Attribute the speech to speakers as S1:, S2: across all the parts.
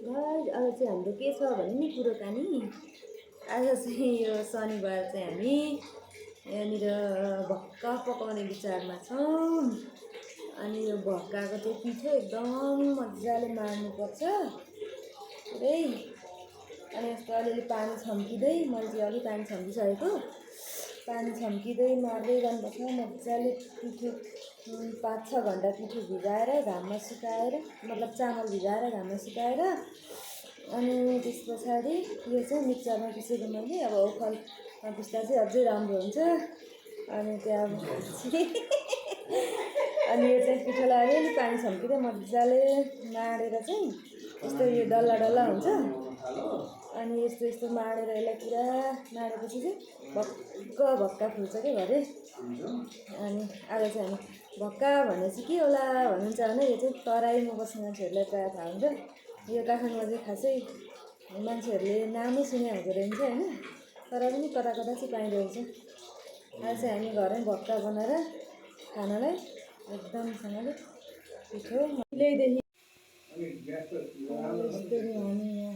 S1: आज चाहिँ हाम्रो के छ भने नि कुरोकानी। आज चाहिँ यो शनिबार चाहिँ हामी यहाँनिर भक्का पकाउने विचारमा छौँ। अनि यो भक्काको चाहिँ पिठो एकदम मजाले मार्नुपर्छ पुरै। अनि यस्तो अलिअलि पानी छम्किँदै, मैले चाहिँ अलि पानी छम्किसकेको, पानी छम्किँदै मार्दै गर्नुपर्छ मजाले। पिठो 5-6 घन्टा पिठो भिजाएर घाममा सुकाएर, मतलब चामल भिजाएर घाममा सुकाएर, अनि त्यस पछाडि यो चाहिँ मिक्सरमा पिसेको मैले। अब ओखलमा पिस्दा चाहिँ अझै राम्रो हुन्छ। अनि त्यहाँपछि अनि यो चाहिँ पिठोलाई अलिअलि पानी छम्किँदै मजाले माडेर चाहिँ यस्तो यो डल्ला डल्ला हुन्छ। अनि यस्तो यस्तो माडेर यसलाई पुरा माडेपछि चाहिँ भक्क भक्का फुल्छ क्या घरे। अनि आज चाहिँ हामी भक्का भने चाहिँ के होला भन्नुहुन्छ भने यो चाहिँ तराईमा बस्ने मान्छेहरूलाई प्रायः थाहा हुन्छ। यो काठमाडौँमा चाहिँ खासै मान्छेहरूले नामै सुने हुँदो रहेछ होइन, तर पनि कता कता चाहिँ पाइँदो रहेछ। आज चाहिँ हामी घरमै भक्का बनाएर खानालाई एकदमसँगले पिठो पहिल्यैदेखि यस्तरी हामी यहाँ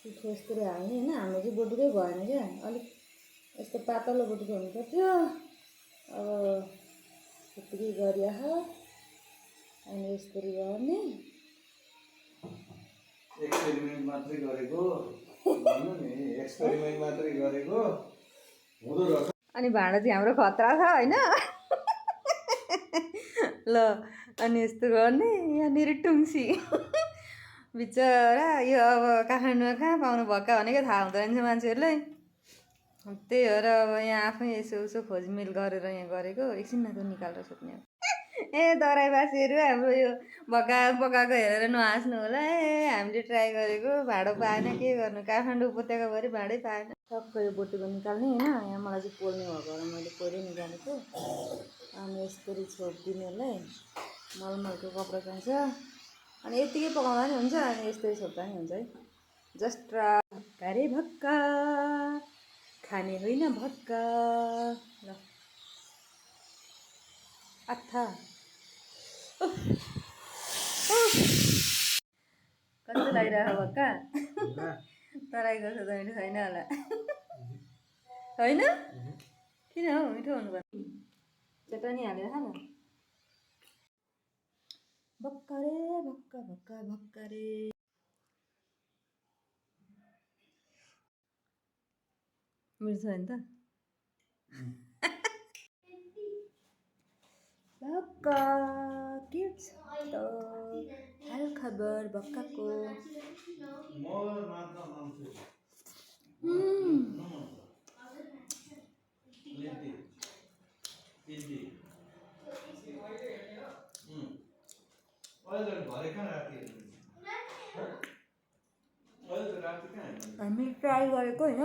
S1: पिठो यस्तरी हाल्ने होइन। हाम्रो चाहिँ बटुकै भएन क्या, अलिक यस्तो पातलो बटुको हुनुपर्थ्यो। अब त्यत्तिकै गरिराख। अनि यस्तरी गर्ने
S2: एक्सपेरिमेन्ट मात्रै गरेको भन्नु नि, एक्सपेरिमेन्ट मात्रै गरेको हुँदो रहेछ।
S1: अनि भाँडा चाहिँ हाम्रो खतरा छ होइन। ल अनि यस्तो गर्ने यहाँनिर टुङ्सी बिचरा यो अब काठमाडौँमा कहाँ पाउनु भक्का भनेकै थाहा हुँदैन मान्छेहरूलाई। त्यही भएर अब यहाँ आफै यसो उसो खोजमेल गरेर यहाँ गरेको। एकछिनमा त निकालेर सोध्ने ए दराईवासीहरू हाम्रो यो भक्का पकाएको हेरेर नहाँस्नु होला। हामीले ट्राई गरेको भाँडो पाएन, के गर्नु, काठमाडौँ उपत्यकाभरि भाँडै पाएन। टक्क यो बोटेको निकाल्ने होइन। यहाँ मलाई चाहिँ पोल्ने भएको भएर मैले पोले निकालेको। अनि यस्तरी छोपिदिने यसलाई, मलमलको कपडा चाहिन्छ। अनि यत्तिकै पकाउँदा नि हुन्छ, अनि यस्तरी छोप्दा नि हुन्छ है। जस्ट भक्का रे भक्का, खाने होइन भक्का। ल आथा कस्तो लागिरहेको भक्का? तराईको जस्तो त मिठो छैन होला होइन? किन हौ मिठो हुनुपर्ने। चटनी हालेर खा न। भक्का रे भक्का भक्का भक्का रे। मिठो छ नि त भक्का। के छ त हाल खबर भक्काको? हामी ट्राई गरेको होइन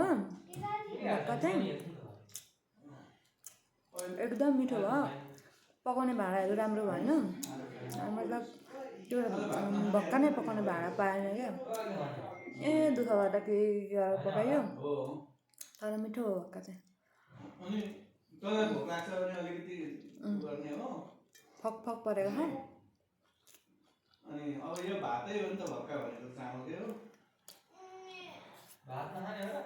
S1: भक्का चाहिँ एकदम मिठो भयो। पकाउने भाँडाहरू राम्रो भएन, मतलब त्यो भक्का नै पकाउने भाँडा पाएन क्या। ए दुःख गर्दा केही गरेर पकायो, तर मिठो हो भक्का चाहिँ। फक फक परेको छ।
S2: अनि अब यो भातै हो नि त भक्का भनेको, चामलकै हो। भात नखाने हो र?